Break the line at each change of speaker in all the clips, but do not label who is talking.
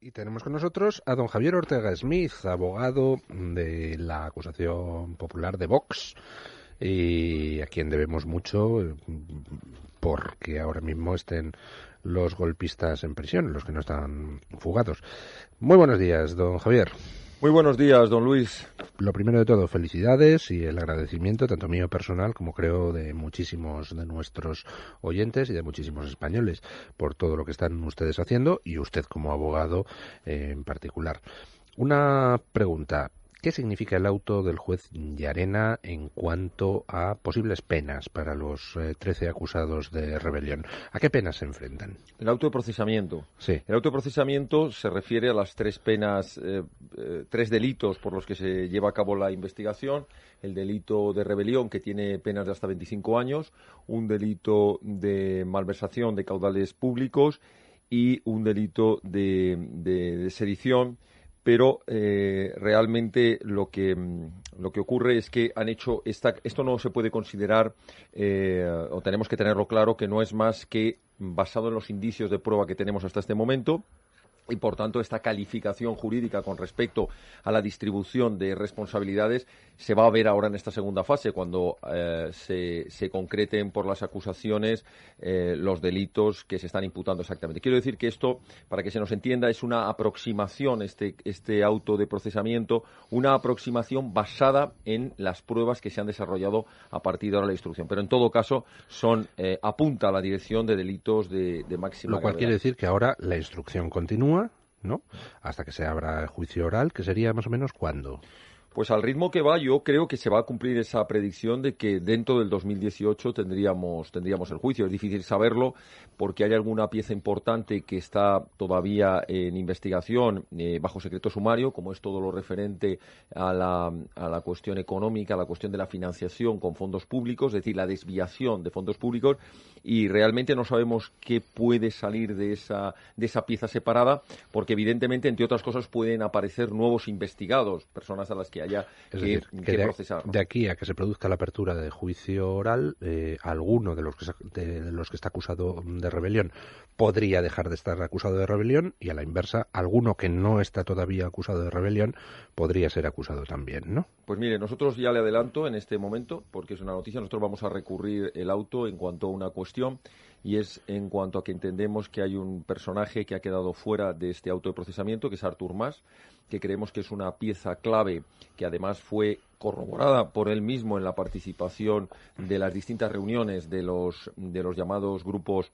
Y tenemos con nosotros a don Javier Ortega Smith, abogado de la acusación popular de Vox, y a quien debemos mucho porque ahora mismo estén los golpistas en prisión, los que no están fugados. Muy buenos días, don Javier.
Muy buenos días, don Luis.
Lo primero de todo, felicidades y el agradecimiento, tanto mío personal como creo de muchísimos de nuestros oyentes y de muchísimos españoles, por todo lo que están ustedes haciendo y usted como abogado en particular. Una pregunta. ¿Qué significa el auto del juez Llarena en cuanto a posibles penas para los 13 acusados de rebelión? ¿A qué penas se enfrentan?
El auto de procesamiento.
Sí.
El auto de procesamiento se refiere a las tres penas, tres delitos por los que se lleva a cabo la investigación. El delito de rebelión, que tiene penas de hasta 25 años, un delito de malversación de caudales públicos y un delito de sedición. Pero realmente lo que ocurre es que han hecho esto no se puede considerar, o tenemos que tenerlo claro, que no es más que basado en los indicios de prueba que tenemos hasta este momento. Y, por tanto, esta calificación jurídica con respecto a la distribución de responsabilidades se va a ver ahora en esta segunda fase, cuando se concreten por las acusaciones los delitos que se están imputando exactamente. Quiero decir que esto, para que se nos entienda, es una aproximación, este auto de procesamiento, una aproximación basada en las pruebas que se han desarrollado a partir de ahora de la instrucción. Pero, en todo caso, apunta a la dirección de delitos de máxima
Lo cual
gravedad.
quiere decir que ahora la instrucción continúa, ¿no? Hasta que se abra el juicio oral, que sería más o menos ¿cuándo?
Pues al ritmo que va, yo creo que se va a cumplir esa predicción de que dentro del 2018 tendríamos el juicio. Es difícil saberlo porque hay alguna pieza importante que está todavía en investigación bajo secreto sumario, como es todo lo referente a la cuestión económica, a la cuestión de la financiación con fondos públicos, es decir, la desviación de fondos públicos, y realmente no sabemos qué puede salir de esa pieza separada, porque evidentemente, entre otras cosas, pueden aparecer nuevos investigados, personas a las que haya que procesar, ¿no?
De aquí a que se produzca la apertura de juicio oral, alguno de los que está acusado de rebelión podría dejar de estar acusado de rebelión, y a la inversa, alguno que no está todavía acusado de rebelión podría ser acusado también, ¿no?
Pues mire, nosotros ya le adelanto en este momento, porque es una noticia, nosotros vamos a recurrir el auto en cuanto a una cuestión, y es en cuanto a que entendemos que hay un personaje que ha quedado fuera de este auto de procesamiento, que es Artur Mas, que creemos que es una pieza clave, que además fue corroborada por él mismo en la participación de las distintas reuniones de los llamados grupos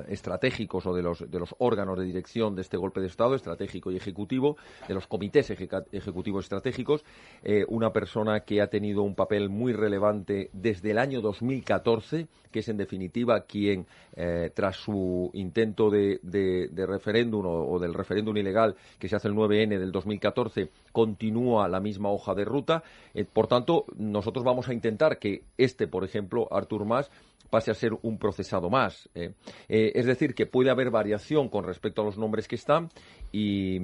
estratégicos, o de los órganos de dirección de este golpe de Estado, estratégico y ejecutivo, de los comités ejecutivos estratégicos, una persona que ha tenido un papel muy relevante desde el año 2014, que es en definitiva quien, tras su intento de referéndum o del referéndum ilegal que se hace el 9N del 2014, continúa la misma hoja de ruta. Por tanto, nosotros vamos a intentar que por ejemplo, Artur Mas, pase a ser un procesado más. Es decir, que puede haber variación con respecto a los nombres que están y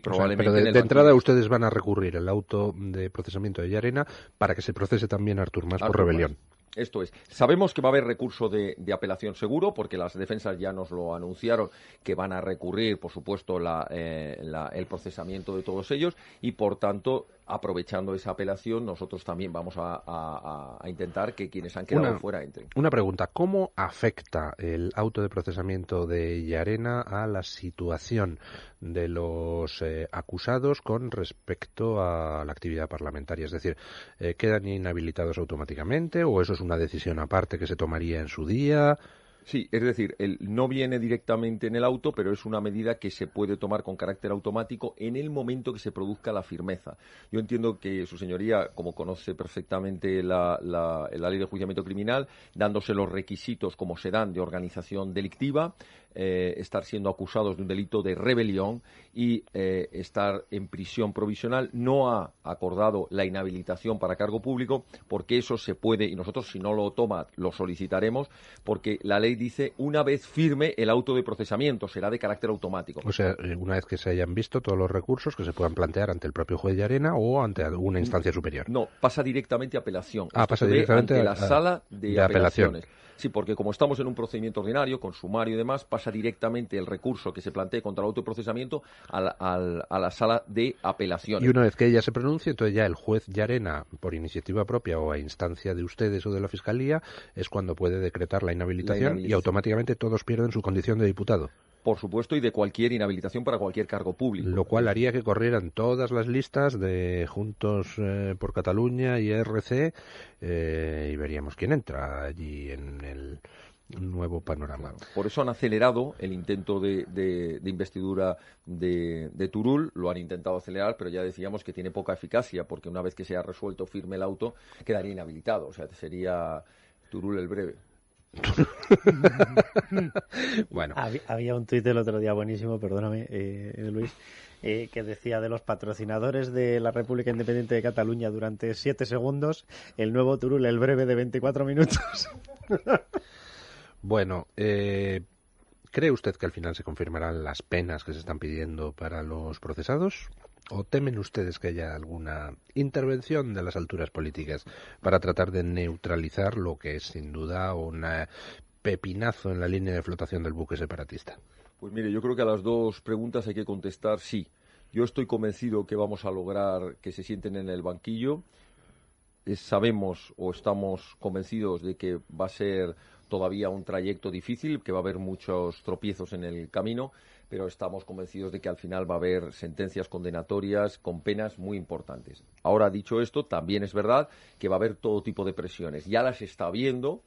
probablemente...
O sea, pero de entrada ustedes van a recurrir el auto de procesamiento de Llarena para que se procese también a Artur Mas por rebelión.
Esto es. Sabemos que va a haber recurso de apelación seguro, porque las defensas ya nos lo anunciaron, que van a recurrir, por supuesto, el procesamiento de todos ellos, y, por tanto, aprovechando esa apelación, nosotros también vamos a intentar que quienes han quedado fuera entren.
Una pregunta. ¿Cómo afecta el auto de procesamiento de Llarena a la situación de los acusados con respecto a la actividad parlamentaria? Es decir, ¿quedan inhabilitados automáticamente o eso es una decisión aparte que se tomaría en su día?
Sí, es decir, no viene directamente en el auto, pero es una medida que se puede tomar con carácter automático en el momento que se produzca la firmeza. Yo entiendo que su señoría, como conoce perfectamente la ley de enjuiciamiento criminal, dándose los requisitos como se dan de organización delictiva, estar siendo acusados de un delito de rebelión y estar en prisión provisional, no ha acordado la inhabilitación para cargo público, porque eso se puede, y nosotros, si no lo toma, lo solicitaremos, porque la ley ley dice una vez firme el auto de procesamiento, será de carácter automático.
O sea, una vez que se hayan visto todos los recursos que se puedan plantear ante el propio juez de Llarena o ante una instancia superior.
No, pasa directamente a apelación.
Pasa directamente
ante la sala de apelaciones.
Apelación.
Sí, porque como estamos en un procedimiento ordinario, con sumario y demás, pasa directamente el recurso que se plantee contra el autoprocesamiento a la sala de apelaciones.
Y una vez que ella se pronuncie, entonces ya el juez Llarena, por iniciativa propia o a instancia de ustedes o de la Fiscalía, es cuando puede decretar la inhabilitación y automáticamente todos pierden su condición de diputado.
Por supuesto, y de cualquier inhabilitación para cualquier cargo público.
Lo cual haría que corrieran todas las listas de Juntos por Cataluña y ERC y veríamos quién entra allí en el nuevo panorama.
Claro. Por eso han acelerado el intento de investidura de Turull, lo han intentado acelerar, pero ya decíamos que tiene poca eficacia, porque una vez que se ha resuelto firme el auto, quedaría inhabilitado. O sea, sería Turull el breve.
Bueno,
había un tuit el otro día buenísimo, perdóname, Luis, que decía de los patrocinadores de la República Independiente de Cataluña durante 7 segundos, el nuevo Turull el breve de 24 minutos.
Bueno, ¿cree usted que al final se confirmarán las penas que se están pidiendo para los procesados? ¿O temen ustedes que haya alguna intervención de las alturas políticas para tratar de neutralizar lo que es sin duda un pepinazo en la línea de flotación del buque separatista?
Pues mire, yo creo que a las dos preguntas hay que contestar sí. Yo estoy convencido que vamos a lograr que se sienten en el banquillo. Sabemos o estamos convencidos de que va a ser todavía un trayecto difícil, que va a haber muchos tropiezos en el camino, pero estamos convencidos de que al final va a haber sentencias condenatorias con penas muy importantes. Ahora, dicho esto, también es verdad que va a haber todo tipo de presiones. Ya las está habiendo,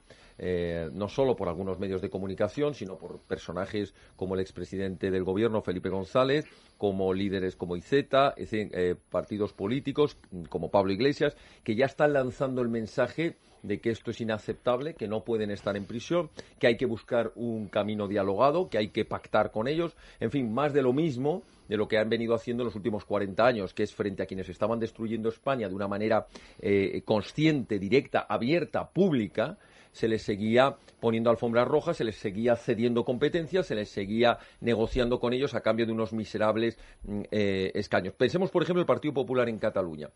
no solo por algunos medios de comunicación, sino por personajes como el expresidente del gobierno, Felipe González, como líderes como Iceta, partidos políticos como Pablo Iglesias, que ya están lanzando el mensaje de que esto es inaceptable, que no pueden estar en prisión, que hay que buscar un camino dialogado, que hay que pactar con ellos, en fin, más de lo mismo de lo que han venido haciendo en los últimos 40 años, que es frente a quienes estaban destruyendo España de una manera consciente, directa, abierta, pública. Se les seguía poniendo alfombras rojas, se les seguía cediendo competencias, se les seguía negociando con ellos a cambio de unos miserables escaños. Pensemos, por ejemplo, el Partido Popular en Cataluña.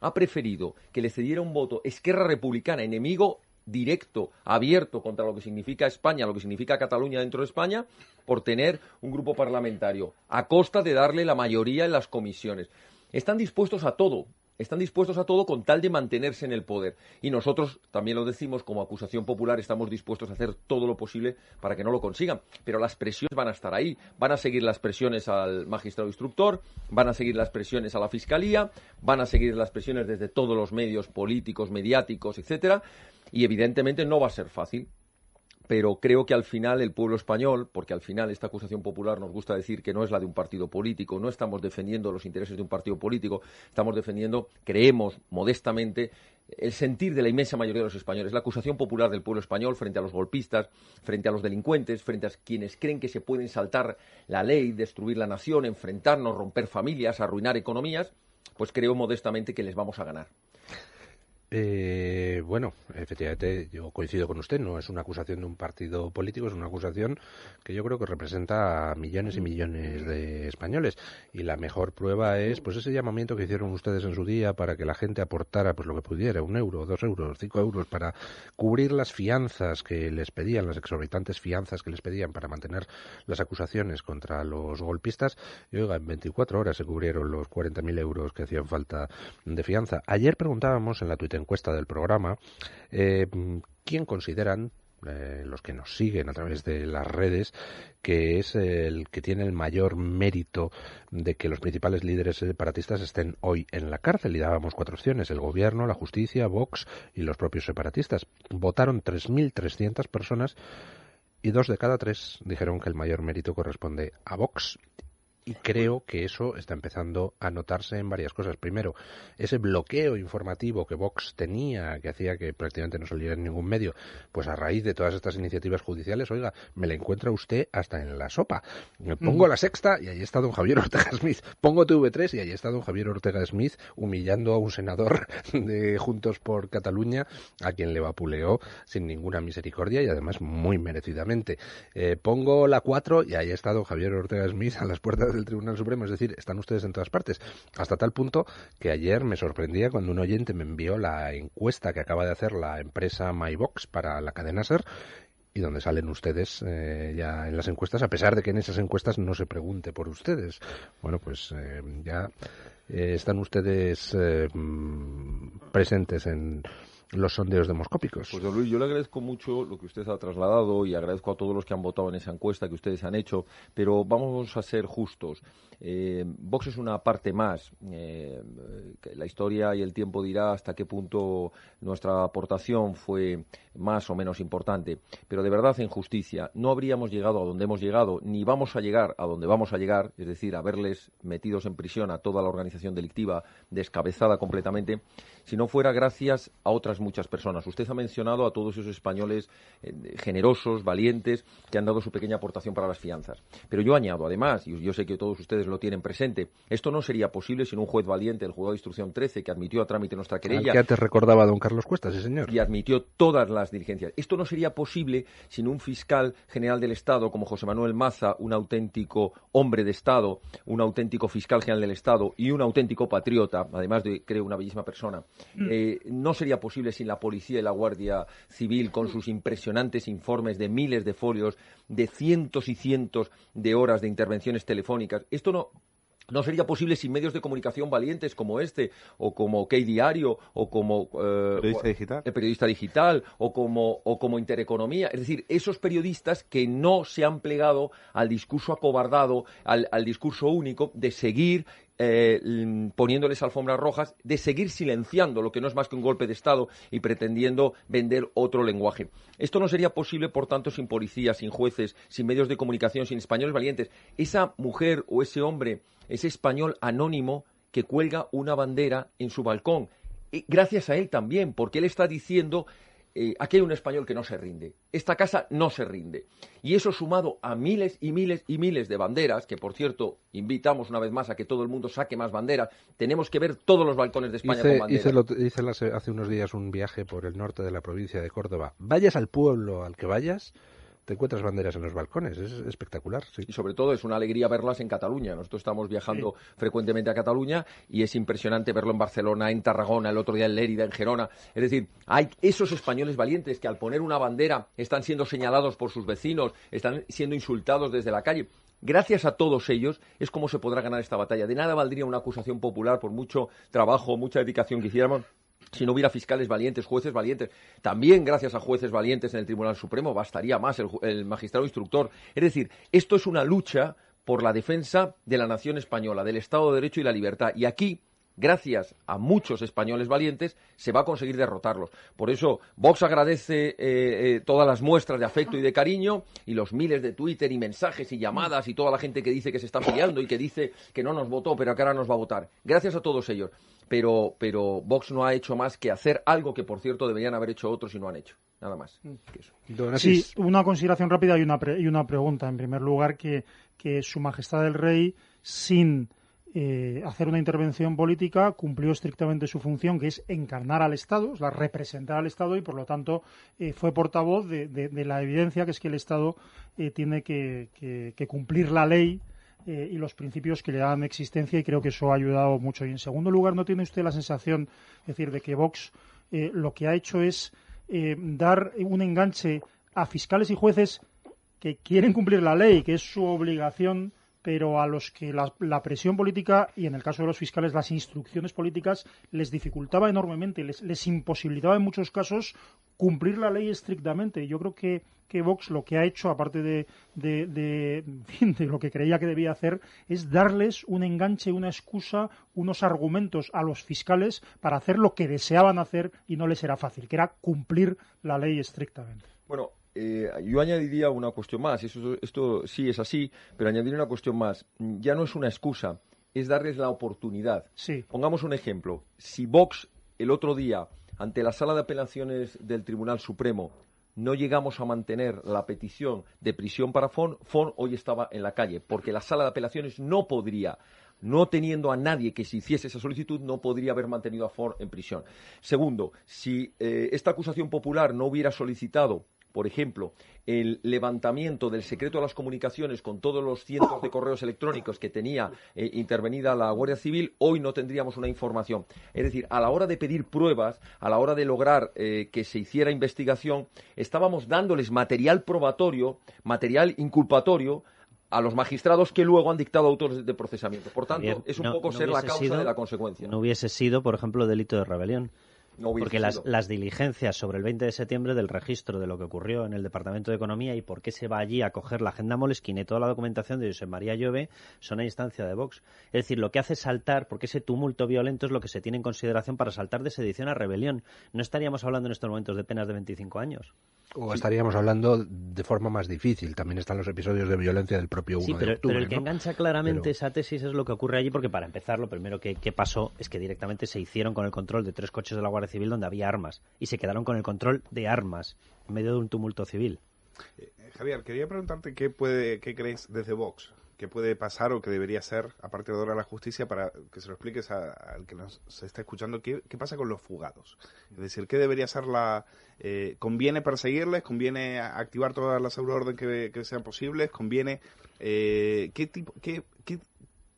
Ha preferido que le cediera un voto Esquerra Republicana, enemigo directo, abierto contra lo que significa España, lo que significa Cataluña dentro de España, por tener un grupo parlamentario, a costa de darle la mayoría en las comisiones. Están dispuestos a todo con tal de mantenerse en el poder. Y nosotros, también lo decimos, como acusación popular, estamos dispuestos a hacer todo lo posible para que no lo consigan. Pero las presiones van a estar ahí. Van a seguir las presiones al magistrado instructor, van a seguir las presiones a la Fiscalía, van a seguir las presiones desde todos los medios políticos, mediáticos, etcétera. Y evidentemente no va a ser fácil. Pero creo que al final el pueblo español, porque al final esta acusación popular nos gusta decir que no es la de un partido político, no estamos defendiendo los intereses de un partido político, estamos defendiendo, creemos modestamente, el sentir de la inmensa mayoría de los españoles, la acusación popular del pueblo español frente a los golpistas, frente a los delincuentes, frente a quienes creen que se pueden saltar la ley, destruir la nación, enfrentarnos, romper familias, arruinar economías, pues creo modestamente que les vamos a ganar.
Bueno, efectivamente yo coincido con usted, no es una acusación de un partido político, es una acusación que yo creo que representa a millones y millones de españoles, y la mejor prueba es pues ese llamamiento que hicieron ustedes en su día para que la gente aportara pues lo que pudiera, 1 euro, 2 euros, 5 euros para cubrir las fianzas que les pedían, las exorbitantes fianzas que les pedían para mantener las acusaciones contra los golpistas, y oiga, en 24 horas se cubrieron los 40.000 euros que hacían falta de fianza. Ayer preguntábamos en la encuesta del programa, ¿quién consideran los que nos siguen a través de las redes que es el que tiene el mayor mérito de que los principales líderes separatistas estén hoy en la cárcel? Y dábamos 4 opciones: el gobierno, la justicia, Vox y los propios separatistas. Votaron 3.300 personas y 2 de cada 3 dijeron que el mayor mérito corresponde a Vox. Y creo que eso está empezando a notarse en varias cosas. Primero, ese bloqueo informativo que Vox tenía, que hacía que prácticamente no saliera en ningún medio, pues a raíz de todas estas iniciativas judiciales, oiga, me la encuentra usted hasta en la sopa. Me pongo La Sexta y ahí está don Javier Ortega Smith. Pongo TV3 y ahí está don Javier Ortega Smith humillando a un senador de Juntos por Cataluña, a quien le vapuleó sin ninguna misericordia y además muy merecidamente. Pongo La 4 y ahí está don Javier Ortega Smith a las puertas del Tribunal Supremo, es decir, están ustedes en todas partes, hasta tal punto que ayer me sorprendía cuando un oyente me envió la encuesta que acaba de hacer la empresa MyVox para la cadena SER, y donde salen ustedes ya en las encuestas, a pesar de que en esas encuestas no se pregunte por ustedes. Bueno, pues ya están ustedes presentes en los sondeos demoscópicos.
Pues don Luis, yo le agradezco mucho lo que usted ha trasladado y agradezco a todos los que han votado en esa encuesta que ustedes han hecho, pero vamos a ser justos. Vox es una parte más. La historia y el tiempo dirá hasta qué punto nuestra aportación fue más o menos importante, pero de verdad, en justicia, no habríamos llegado a donde hemos llegado, ni vamos a llegar a donde vamos a llegar, es decir, a verles metidos en prisión a toda la organización delictiva, descabezada completamente, si no fuera gracias a otras muchas personas. Usted ha mencionado a todos esos españoles generosos, valientes, que han dado su pequeña aportación para las fianzas. Pero yo añado, además, y yo sé que todos ustedes lo tienen presente, esto no sería posible sin un juez valiente, el juzgado de instrucción 13, que admitió a trámite nuestra querella.
Al que antes recordaba don Carlos Cuesta, sí señor.
Y admitió todas las diligencias. Esto no sería posible sin un fiscal general del Estado como José Manuel Maza, un auténtico hombre de Estado, un auténtico fiscal general del Estado y un auténtico patriota, además de, creo, una bellísima persona. No sería posible sin la policía y la Guardia Civil con sus impresionantes informes de miles de folios, de cientos y cientos de horas de intervenciones telefónicas. Esto no sería posible sin medios de comunicación valientes como este, o como OK Diario, o como
el
Periodista Digital, o como Intereconomía. Es decir, esos periodistas que no se han plegado al discurso acobardado, al discurso único de seguir poniéndoles alfombras rojas, de seguir silenciando lo que no es más que un golpe de Estado y pretendiendo vender otro lenguaje. Esto no sería posible, por tanto, sin policías, sin jueces, sin medios de comunicación, sin españoles valientes. Esa mujer o ese hombre, ese español anónimo que cuelga una bandera en su balcón, gracias a él también, porque él está diciendo: aquí hay un español que no se rinde, esta casa no se rinde. Y eso sumado a miles y miles y miles de banderas, que por cierto invitamos una vez más a que todo el mundo saque más banderas. Tenemos que ver todos los balcones de España con banderas.
Hice hace unos días un viaje por el norte de la provincia de Córdoba. Vayas al pueblo al que vayas, te encuentras banderas en los balcones, es espectacular. Sí.
Y sobre todo es una alegría verlas en Cataluña. Nosotros estamos viajando frecuentemente a Cataluña y es impresionante verlo en Barcelona, en Tarragona, el otro día en Lérida, en Gerona. Es decir, hay esos españoles valientes que al poner una bandera están siendo señalados por sus vecinos, están siendo insultados desde la calle. Gracias a todos ellos es como se podrá ganar esta batalla. De nada valdría una acusación popular, por mucho trabajo, mucha dedicación que hiciéramos, si no hubiera fiscales valientes, jueces valientes. También gracias a jueces valientes en el Tribunal Supremo bastaría más el magistrado instructor. Es decir, esto es una lucha por la defensa de la nación española, del Estado de Derecho y la libertad. Y aquí, gracias a muchos españoles valientes, se va a conseguir derrotarlos. Por eso, Vox agradece todas las muestras de afecto y de cariño y los miles de Twitter y mensajes y llamadas y toda la gente que dice que se está peleando y que dice que no nos votó, pero que ahora nos va a votar. Gracias a todos ellos. Pero Vox no ha hecho más que hacer algo que, por cierto, deberían haber hecho otros y no han hecho. Nada más que eso.
Sí, una consideración rápida y una pregunta. En primer lugar, que Su Majestad el Rey, sin hacer una intervención política, cumplió estrictamente su función, que es encarnar al Estado, representar al Estado, y por lo tanto fue portavoz de la evidencia que es que el Estado tiene que cumplir la ley y los principios que le dan existencia, y creo que eso ha ayudado mucho. Y en segundo lugar, ¿no tiene usted la sensación, es decir, de que Vox lo que ha hecho es dar un enganche a fiscales y jueces que quieren cumplir la ley, que es su obligación, pero a los que la presión política, y en el caso de los fiscales las instrucciones políticas, les dificultaba enormemente, les imposibilitaba en muchos casos cumplir la ley estrictamente? Yo creo que Vox lo que ha hecho, aparte de lo que creía que debía hacer, es darles un enganche, una excusa, unos argumentos a los fiscales para hacer lo que deseaban hacer y no les era fácil, que era cumplir la ley estrictamente.
Bueno, Yo añadiría una cuestión más, esto sí es así, pero añadiría una cuestión más. Ya no es una excusa, es darles la oportunidad.
Sí.
Pongamos un ejemplo. Si Vox el otro día, ante la Sala de Apelaciones del Tribunal Supremo, no llegamos a mantener la petición de prisión para Font hoy estaba en la calle, porque la Sala de Apelaciones no podría, no teniendo a nadie que se hiciese esa solicitud, no podría haber mantenido a Font en prisión. Segundo, si esta acusación popular no hubiera solicitado, por ejemplo, el levantamiento del secreto de las comunicaciones con todos los cientos de correos electrónicos que tenía intervenida la Guardia Civil, hoy no tendríamos una información. Es decir, a la hora de pedir pruebas, a la hora de lograr que se hiciera investigación, estábamos dándoles material probatorio, material inculpatorio, a los magistrados que luego han dictado autores de procesamiento. Por tanto, es un poco ser la causa de la consecuencia.
No hubiese sido, por ejemplo, delito de rebelión.
No
porque las diligencias sobre el 20 de septiembre del registro de lo que ocurrió en el Departamento de Economía y por qué se va allí a coger la agenda Moleskine y toda la documentación de Josep María Llove son a instancia de Vox. Es decir, lo que hace saltar, porque ese tumulto violento es lo que se tiene en consideración para saltar de sedición a rebelión. No estaríamos hablando en estos momentos de penas de 25 años.
O estaríamos hablando de forma más difícil. También están los episodios de violencia del propio 1 de octubre.
Pero el que
¿no?
engancha claramente esa tesis es lo que ocurre allí, porque para empezar, lo primero que pasó es que directamente se hicieron con el control de 3 coches de la Guardia Civil donde había armas, y se quedaron con el control de armas en medio de un tumulto civil.
Javier, quería preguntarte qué crees desde Vox, qué puede pasar o qué debería ser a partir de ahora la justicia, para que se lo expliques al que nos se está escuchando, qué pasa con los fugados. Es decir, qué debería ser ¿conviene perseguirles? ¿Conviene activar todas las euroorden que sean posibles? ¿Conviene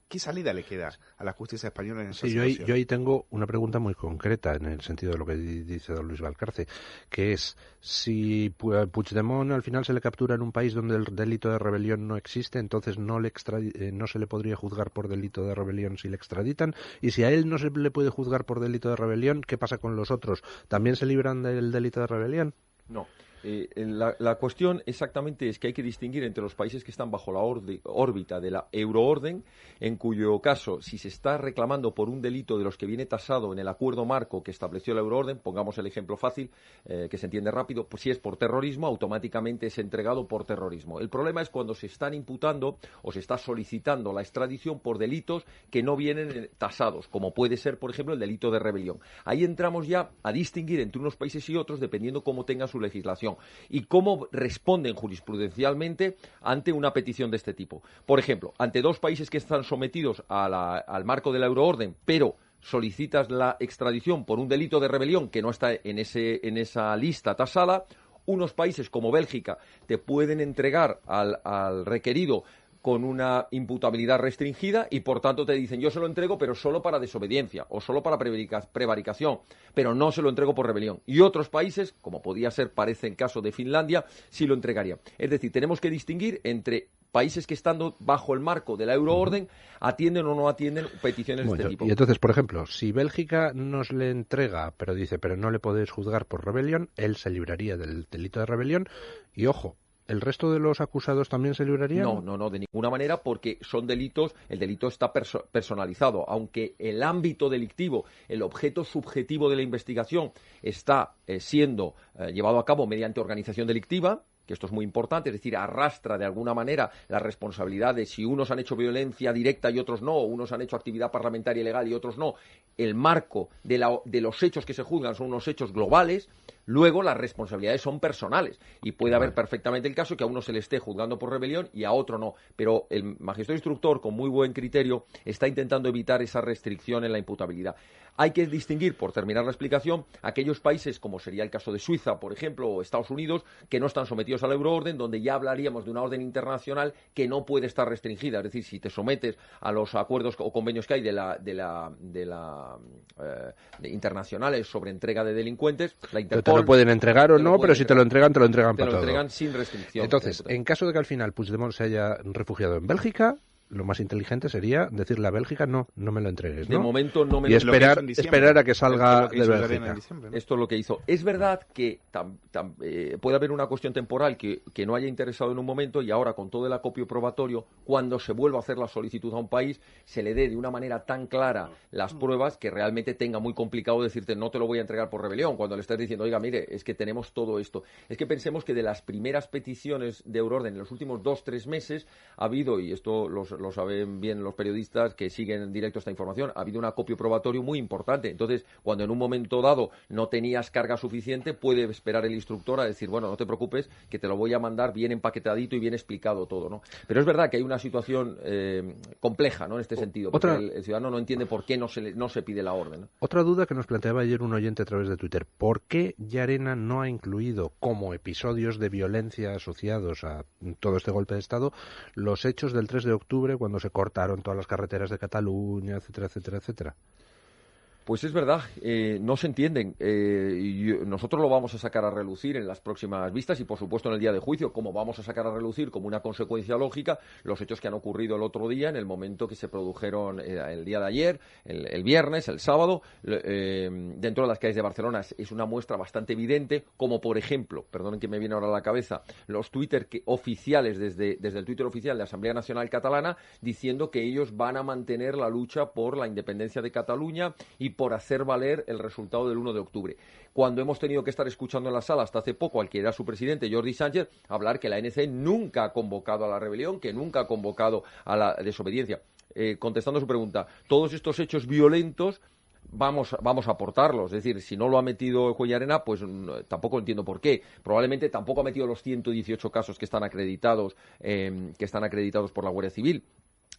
¿qué salida le queda a la justicia española en esta situación?
Yo ahí tengo una pregunta muy concreta en el sentido de lo que dice don Luis Valcarce, que es si Puigdemont al final se le captura en un país donde el delito de rebelión no existe, entonces no se le podría juzgar por delito de rebelión si le extraditan, y si a él no se le puede juzgar por delito de rebelión, ¿qué pasa con los otros? ¿También se libran del delito de rebelión?
No. La cuestión exactamente es que hay que distinguir entre los países que están bajo la órbita de la euroorden, en cuyo caso, si se está reclamando por un delito de los que viene tasado en el acuerdo marco que estableció la euroorden, pongamos el ejemplo fácil, que se entiende rápido, pues si es por terrorismo, automáticamente es entregado por terrorismo. El problema es cuando se están imputando o se está solicitando la extradición por delitos que no vienen tasados, como puede ser, por ejemplo, el delito de rebelión. Ahí entramos ya a distinguir entre unos países y otros dependiendo cómo tenga su legislación y cómo responden jurisprudencialmente ante una petición de este tipo. Por ejemplo, ante 2 países que están sometidos al marco de la euroorden, pero solicitas la extradición por un delito de rebelión que no está en esa lista tasada, unos países como Bélgica te pueden entregar al requerido con una imputabilidad restringida y por tanto te dicen yo se lo entrego pero solo para desobediencia o solo para prevaricación, pero no se lo entrego por rebelión. Y otros países, como podía ser, parece el caso de Finlandia, sí lo entregaría. Es decir, tenemos que distinguir entre países que estando bajo el marco de la euroorden atienden o no atienden peticiones de este tipo.
Y entonces, por ejemplo, si Bélgica nos le entrega, pero no le podéis juzgar por rebelión, él se libraría del delito de rebelión y, ojo, ¿el resto de los acusados también se librarían?
No, de ninguna manera, porque son delitos, el delito está personalizado, aunque el ámbito delictivo, el objeto subjetivo de la investigación está siendo llevado a cabo mediante organización delictiva, que esto es muy importante, es decir, arrastra de alguna manera la responsabilidad de si unos han hecho violencia directa y otros no, o unos han hecho actividad parlamentaria ilegal y otros no. El marco de los hechos que se juzgan son unos hechos globales. Luego las responsabilidades son personales y puede haber perfectamente el caso que a uno se le esté juzgando por rebelión y a otro no, pero el magistrado instructor con muy buen criterio está intentando evitar esa restricción en la imputabilidad. Hay que distinguir, por terminar la explicación, aquellos países como sería el caso de Suiza, por ejemplo, o Estados Unidos, que no están sometidos a la euroorden, donde ya hablaríamos de una orden internacional que no puede estar restringida, es decir, si te sometes a los acuerdos o convenios que hay de internacionales sobre entrega de delincuentes, la Interpol
te lo pueden entregar o no, pero si te lo entregan para todo.
Te lo entregan sin restricción.
Entonces, en caso de que al final Puigdemont se haya refugiado en Bélgica, lo más inteligente sería decirle a Bélgica, no me lo entregues, ¿no?
De momento no me
y
lo
esperar a que salga
de
Bélgica.
¿no? Esto es lo que hizo. Es verdad que puede haber una cuestión temporal que no haya interesado en un momento y ahora con todo el acopio probatorio, cuando se vuelva a hacer la solicitud a un país, se le dé de una manera tan clara las pruebas que realmente tenga muy complicado decirte no te lo voy a entregar por rebelión, cuando le estás diciendo, oiga, mire, es que tenemos todo esto. Es que pensemos que de las primeras peticiones de Euroorden en los últimos 2-3 meses ha habido, y esto lo saben bien los periodistas que siguen en directo esta información, ha habido un acopio probatorio muy importante. Entonces, cuando en un momento dado no tenías carga suficiente, puede esperar el instructor a decir, bueno, no te preocupes, que te lo voy a mandar bien empaquetadito y bien explicado todo, ¿no? Pero es verdad que hay una situación compleja, ¿no? En este sentido, porque el ciudadano no entiende por qué no se pide la orden, ¿no?
Otra duda que nos planteaba ayer un oyente a través de Twitter, ¿por qué Llarena no ha incluido como episodios de violencia asociados a todo este golpe de Estado los hechos del 3 de octubre cuando se cortaron todas las carreteras de Cataluña, etcétera, etcétera, etcétera?
Pues es verdad, no se entienden. Nosotros lo vamos a sacar a relucir en las próximas vistas y, por supuesto, en el día de juicio, como vamos a sacar a relucir como una consecuencia lógica los hechos que han ocurrido el otro día, en el momento que se produjeron el día de ayer, el viernes, el sábado, dentro de las calles de Barcelona. Es una muestra bastante evidente, como por ejemplo, perdonen que me viene ahora a la cabeza, los Twitter oficiales, desde el Twitter oficial de Asamblea Nacional Catalana, diciendo que ellos van a mantener la lucha por la independencia de Cataluña y por hacer valer el resultado del 1 de octubre. Cuando hemos tenido que estar escuchando en la sala hasta hace poco al que era su presidente, Jordi Sánchez, hablar que la ANC nunca ha convocado a la rebelión, que nunca ha convocado a la desobediencia. Contestando a su pregunta, todos estos hechos violentos vamos a aportarlos. Es decir, si no lo ha metido Cuellarena, pues tampoco entiendo por qué. Probablemente tampoco ha metido los 118 casos que están acreditados por la Guardia Civil.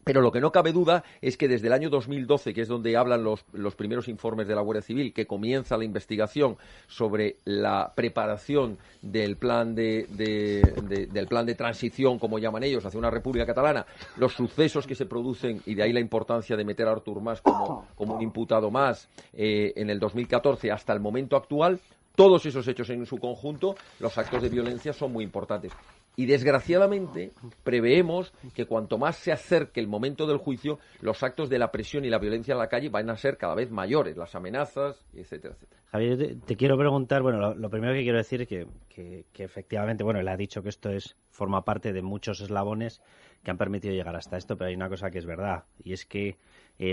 Pero lo que no cabe duda es que desde el año 2012, que es donde hablan los primeros informes de la Guardia Civil, que comienza la investigación sobre la preparación del plan del plan de transición, como llaman ellos, hacia una república catalana, los sucesos que se producen, y de ahí la importancia de meter a Artur Mas como un imputado más, en el 2014 hasta el momento actual, todos esos hechos en su conjunto, los actos de violencia son muy importantes. Y desgraciadamente preveemos que cuanto más se acerque el momento del juicio, los actos de la presión y la violencia en la calle van a ser cada vez mayores, las amenazas, etcétera, etcétera.
Javier, te quiero preguntar, bueno, lo primero que quiero decir es que efectivamente, bueno, él ha dicho que esto forma parte de muchos eslabones que han permitido llegar hasta esto, pero hay una cosa que es verdad, y es que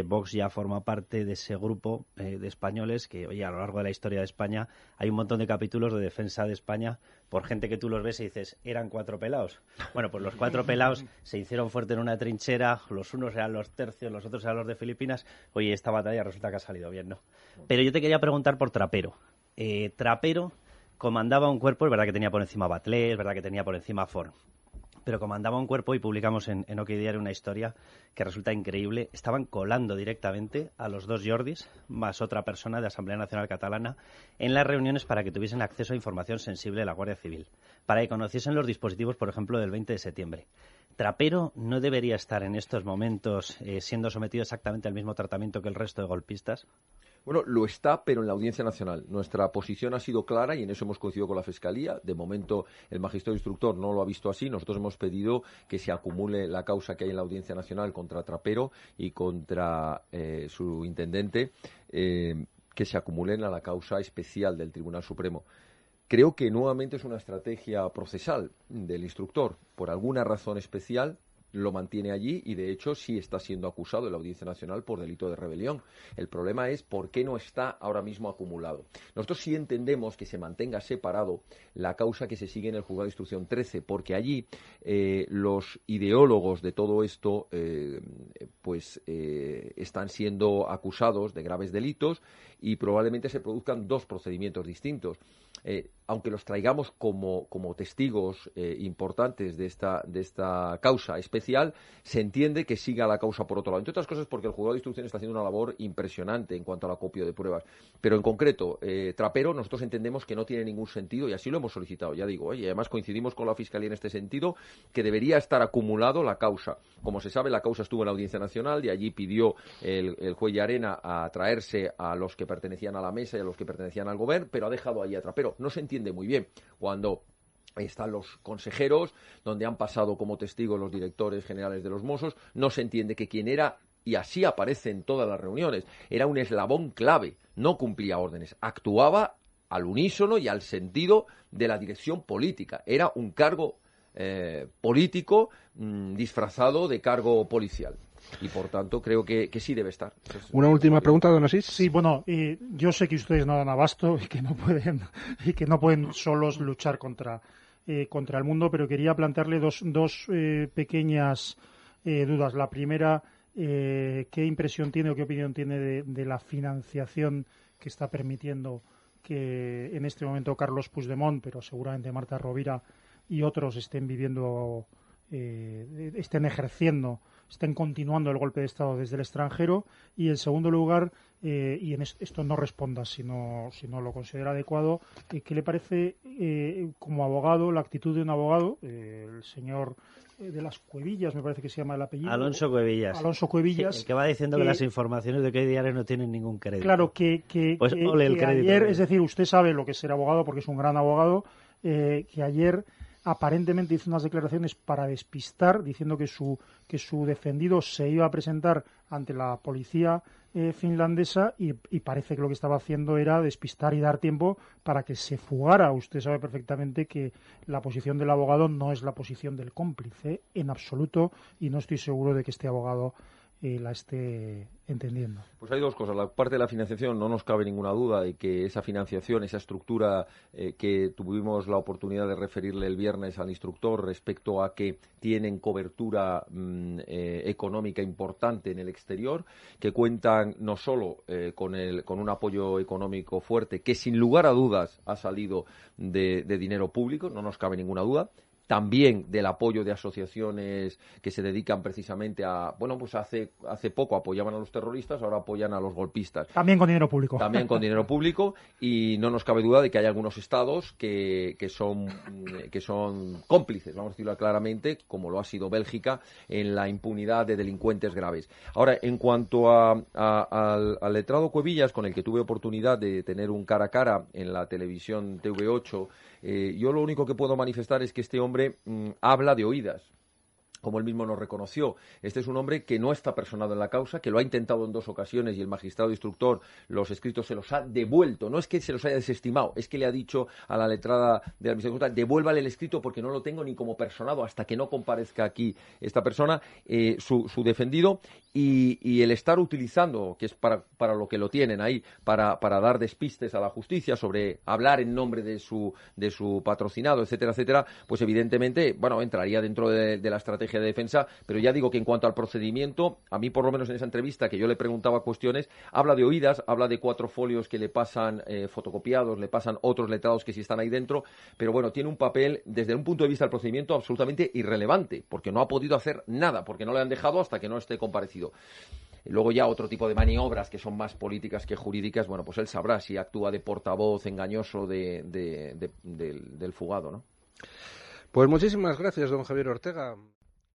Vox ya forma parte de ese grupo de españoles que, oye, a lo largo de la historia de España hay un montón de capítulos de defensa de España por gente que tú los ves y dices, eran 4 pelaos. Bueno, pues los 4 pelaos se hicieron fuerte en una trinchera, los unos eran los tercios, los otros eran los de Filipinas. Oye, esta batalla resulta que ha salido bien, ¿no? Pero yo te quería preguntar por Trapero. Trapero comandaba un cuerpo, es verdad que tenía por encima Batlle, es verdad que tenía por encima Forn, pero comandaba un cuerpo y publicamos en OK Diario una historia que resulta increíble. Estaban colando directamente a los 2 Jordis, más otra persona de Asamblea Nacional Catalana, en las reuniones para que tuviesen acceso a información sensible de la Guardia Civil, para que conociesen los dispositivos, por ejemplo, del 20 de septiembre. ¿Trapero no debería estar en estos momentos siendo sometido exactamente al mismo tratamiento que el resto de golpistas?
Bueno, lo está, pero en la Audiencia Nacional. Nuestra posición ha sido clara y en eso hemos coincidido con la Fiscalía. De momento, el magistrado instructor no lo ha visto así. Nosotros hemos pedido que se acumule la causa que hay en la Audiencia Nacional contra Trapero y contra su intendente, que se acumulen a la causa especial del Tribunal Supremo. Creo que nuevamente es una estrategia procesal del instructor. Por alguna razón especial lo mantiene allí y, de hecho, sí está siendo acusado en la Audiencia Nacional por delito de rebelión. El problema es por qué no está ahora mismo acumulado. Nosotros sí entendemos que se mantenga separado la causa que se sigue en el Juzgado de Instrucción 13, porque allí los ideólogos de todo esto están siendo acusados de graves delitos y probablemente se produzcan 2 procedimientos distintos. Aunque los traigamos como testigos importantes de esta causa especial, se entiende que siga la causa por otro lado. Entre otras cosas porque el juzgado de instrucción está haciendo una labor impresionante en cuanto al acopio de pruebas. Pero en concreto, Trapero, nosotros entendemos que no tiene ningún sentido y así lo hemos solicitado, ya digo, y además coincidimos con la Fiscalía en este sentido, que debería estar acumulado la causa. Como se sabe, la causa estuvo en la Audiencia Nacional y allí pidió el juez Llarena a traerse a los que pertenecían a la mesa y a los que pertenecían al gobierno, pero ha dejado allí a Trapero. No se entiende muy bien cuando están los consejeros, donde han pasado como testigos los directores generales de los Mossos. No se entiende que quién era, y así aparece en todas las reuniones, era un eslabón clave, no cumplía órdenes, actuaba al unísono y al sentido de la dirección política. Era un cargo político disfrazado de cargo policial. Y por tanto creo que sí debe estar.
Una última pregunta, don Asís.
Sí, bueno, yo sé que ustedes no dan abasto y que no pueden solos luchar contra el mundo, pero quería plantearle dos pequeñas dudas. La primera, ¿qué impresión tiene o qué opinión tiene de la financiación que está permitiendo que en este momento Carlos Puigdemont, pero seguramente Marta Rovira y otros estén viviendo, estén ejerciendo, estén continuando el golpe de Estado desde el extranjero? Y en segundo lugar, y en esto no responda si no lo considera adecuado, ¿qué le parece como abogado, la actitud de un abogado, el señor de las Cuevillas, me parece que se llama el apellido?
Alonso Cuevillas.
Alonso Cuevillas.
Sí, el que va diciendo que las informaciones de OK Diario no tienen ningún crédito.
Claro, que ayer, es decir, usted sabe lo que es ser abogado porque es un gran abogado, que ayer aparentemente hizo unas declaraciones para despistar, diciendo que su defendido se iba a presentar ante la policía finlandesa y parece que lo que estaba haciendo era despistar y dar tiempo para que se fugara. Usted sabe perfectamente que la posición del abogado no es la posición del cómplice en absoluto, y no estoy seguro de que este abogado la esté entendiendo.
Pues hay dos cosas. La parte de la financiación, no nos cabe ninguna duda de que esa financiación, esa estructura que tuvimos la oportunidad de referirle el viernes al instructor respecto a que tienen cobertura económica importante en el exterior, que cuentan no solo con un apoyo económico fuerte, que sin lugar a dudas ha salido de dinero público, no nos cabe ninguna duda, también del apoyo de asociaciones que se dedican precisamente a, bueno, pues hace poco apoyaban a los terroristas, ahora apoyan a los golpistas.
También con dinero público.
También con dinero público, y no nos cabe duda de que hay algunos estados que son cómplices, vamos a decirlo claramente, como lo ha sido Bélgica, en la impunidad de delincuentes graves. Ahora, en cuanto al letrado Cuevillas, con el que tuve oportunidad de tener un cara a cara en la televisión TV8, yo lo único que puedo manifestar es que este hombre habla de oídas, como él mismo nos reconoció. Este es un hombre que no está personado en la causa, que lo ha intentado en 2 ocasiones y el magistrado instructor los escritos se los ha devuelto. No es que se los haya desestimado, es que le ha dicho a la letrada de la Administración, devuélvale el escrito porque no lo tengo ni como personado hasta que no comparezca aquí esta persona, su defendido, y el estar utilizando, que es para lo que lo tienen ahí, para dar despistes a la justicia sobre hablar en nombre de su patrocinado, etcétera, etcétera, pues evidentemente, bueno, entraría dentro de la estrategia de defensa, pero ya digo que en cuanto al procedimiento, a mí por lo menos en esa entrevista que yo le preguntaba cuestiones, habla de oídas, habla de 4 folios que le pasan fotocopiados, le pasan otros letrados que sí están ahí dentro, pero bueno, tiene un papel desde un punto de vista del procedimiento absolutamente irrelevante, porque no ha podido hacer nada, porque no le han dejado hasta que no esté comparecido. Luego ya otro tipo de maniobras que son más políticas que jurídicas, bueno, pues él sabrá si actúa de portavoz engañoso del fugado, ¿no?
Pues muchísimas gracias, don Javier Ortega.